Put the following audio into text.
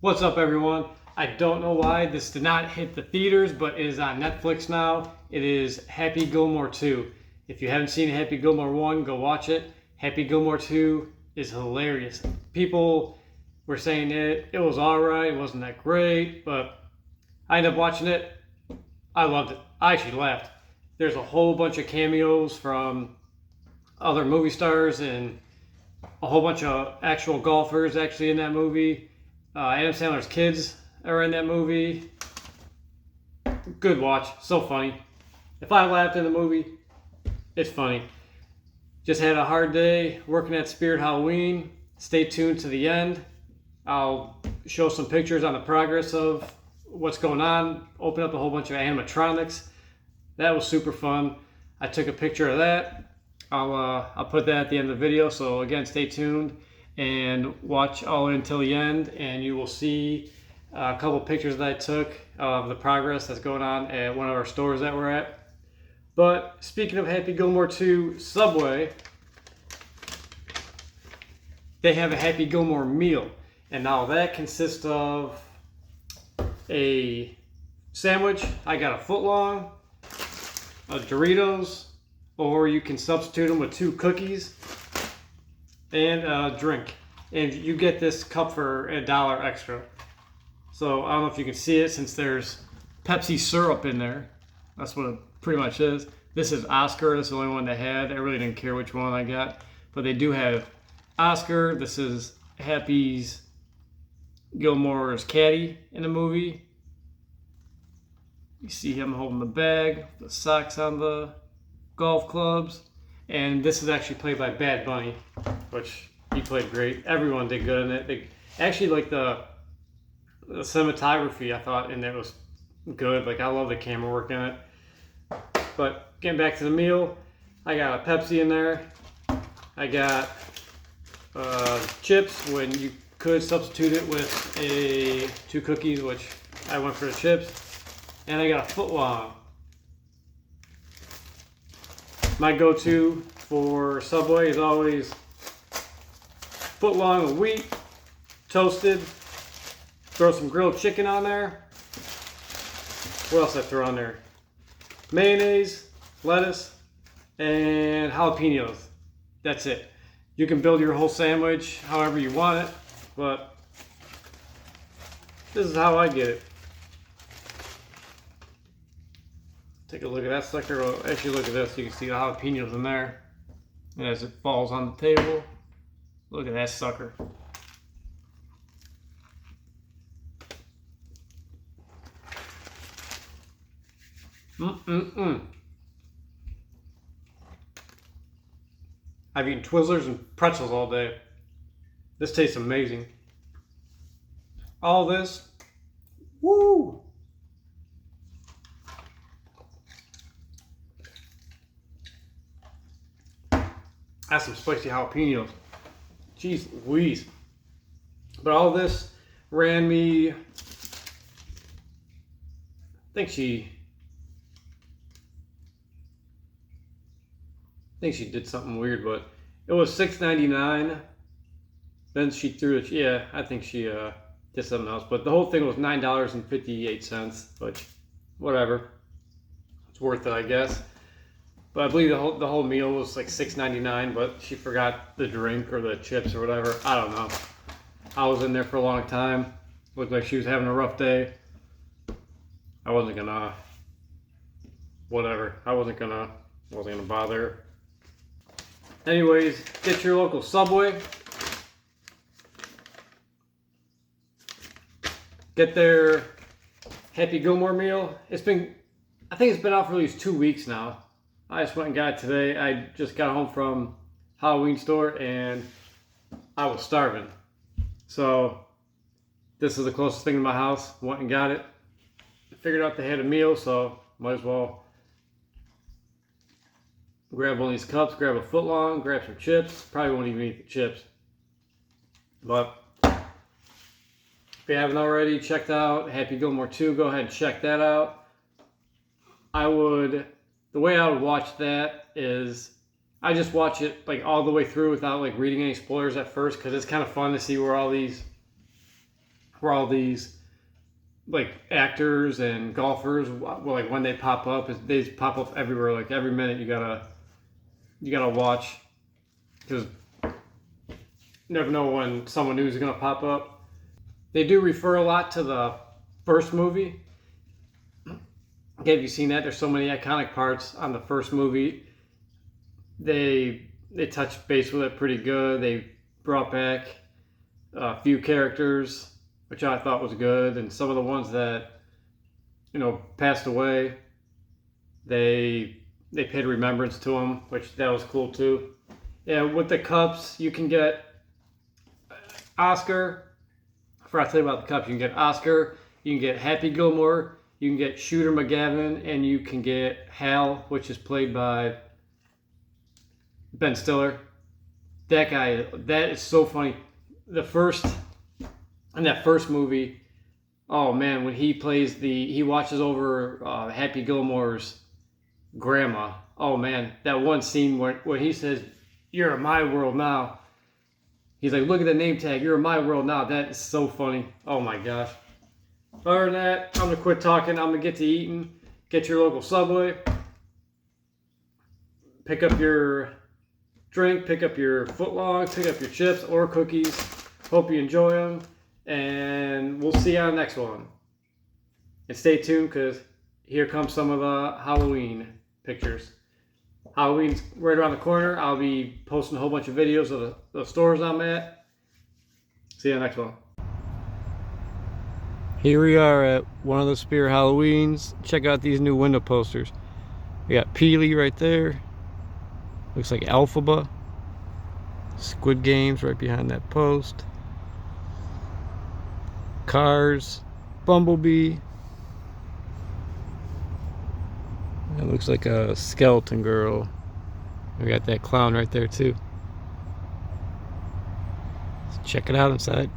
What's up, everyone? I don't know why this did not hit the theaters, but it is on Netflix now. It is Happy Gilmore 2. If you haven't seen Happy Gilmore 1, go watch it. Happy Gilmore 2 is hilarious. People were saying it was alright, it wasn't that great, but I ended up watching it. I loved it. I actually laughed. There's a whole bunch of cameos from other movie stars and a whole bunch of actual golfers actually in that movie. Adam Sandler's kids are in that movie. Good watch. So funny. If I laughed in the movie, it's funny. Just had a hard day working at Spirit Halloween. Stay tuned to the end. I'll show some pictures on the progress of what's going on. Open up a whole bunch of animatronics. That was super fun. I took a picture of that. I'll put that at the end of the video. So again, stay tuned and watch all until the end, and you will see a couple pictures that I took of the progress that's going on at one of our stores that we're at. But speaking of Happy Gilmore 2 Subway, they have a Happy Gilmore meal, and now that consists of a sandwich. I got a footlong, a Doritos, or you can substitute them with 2 cookies and a drink. And you get this cup for $1 extra. So I don't know if you can see it since there's Pepsi syrup in there. That's what it pretty much is. This is Oscar. This is the only one they had. I really didn't care which one I got. But they do have Oscar. This is Happy's Gilmore's caddy in the movie. You see him holding the bag, the socks on the golf clubs. And this is actually played by Bad Bunny, which he played great. Everyone did good in it. They actually, like the cinematography, I thought in there was good. Like, I love the camera work in it. But getting back to the meal, I got a Pepsi in there. I got chips when you could substitute it with 2 cookies, which I went for the chips. And I got a footlong. My go-to for Subway is always footlong of wheat, toasted. Throw some grilled chicken on there. What else I throw on there? Mayonnaise, lettuce, and jalapenos. That's it. You can build your whole sandwich however you want it, but this is how I get it. Take a look at that sucker. Well, actually, look at this. You can see the jalapenos in there. And as it falls on the table, look at that sucker. I've eaten Twizzlers and pretzels all day. This tastes amazing. All this, woo! That's some spicy jalapenos. Jeez Louise. But all this ran me, I think she did something weird, but it was $6.99. Then she threw it, yeah, I think she did something else. But the whole thing was $9.58, which, whatever. It's worth it, I guess. But I believe the whole meal was like $6.99, but she forgot the drink or the chips or whatever. I don't know. I was in there for a long time. Looked like she was having a rough day. I wasn't gonna, whatever. I wasn't gonna bother her. Anyways, get your local Subway. Get their Happy Gilmore meal. I think it's been out for at least 2 weeks now. I just went and got it today. I just got home from Halloween store and I was starving. So this is the closest thing to my house. Went and got it. Figured out they had a meal, so might as well grab one of these cups, grab a footlong, grab some chips. Probably won't even eat the chips. But if you haven't already checked out Happy Gilmore 2, go ahead and check that out. The way I would watch that is I just watch it like all the way through without like reading any spoilers at first, because it's kind of fun to see where all these where all these like actors and golfers, like when they pop up, they pop up everywhere. Like every minute you gotta watch, because you never know when someone new is gonna pop up. They do refer a lot to the first movie. Okay, have you seen that? There's so many iconic parts on the first movie. They touched base with it pretty good. They brought back a few characters, which I thought was good, and some of the ones that passed away, they paid remembrance to them, which that was cool too. Yeah, with the cups, you can get Oscar. I forgot to tell you about the cups. You can get Oscar, you can get Happy Gilmore, you can get Shooter McGavin, and you can get Hal, which is played by Ben Stiller. That guy, that is so funny. In that first movie, oh man, when he watches over Happy Gilmore's grandma. Oh man, that one scene where he says, "You're in my world now." He's like, "Look at the name tag. You're in my world now." That is so funny. Oh my gosh. Other than that, I'm gonna quit talking. I'm gonna get to eating. Get your local Subway. Pick up your drink. Pick up your footlongs. Pick up your chips or cookies. Hope you enjoy them. And we'll see you on the next one. And stay tuned, because here comes some of the Halloween pictures. Halloween's right around the corner. I'll be posting a whole bunch of videos of the stores I'm at. See you on the next one. Here we are at one of the Spear Halloweens. Check out these new window posters. We got Peely right there. Looks like Alphaba. Squid Games right behind that post. Cars. Bumblebee. It looks like a skeleton girl. We got that clown right there too. Let's check it out inside.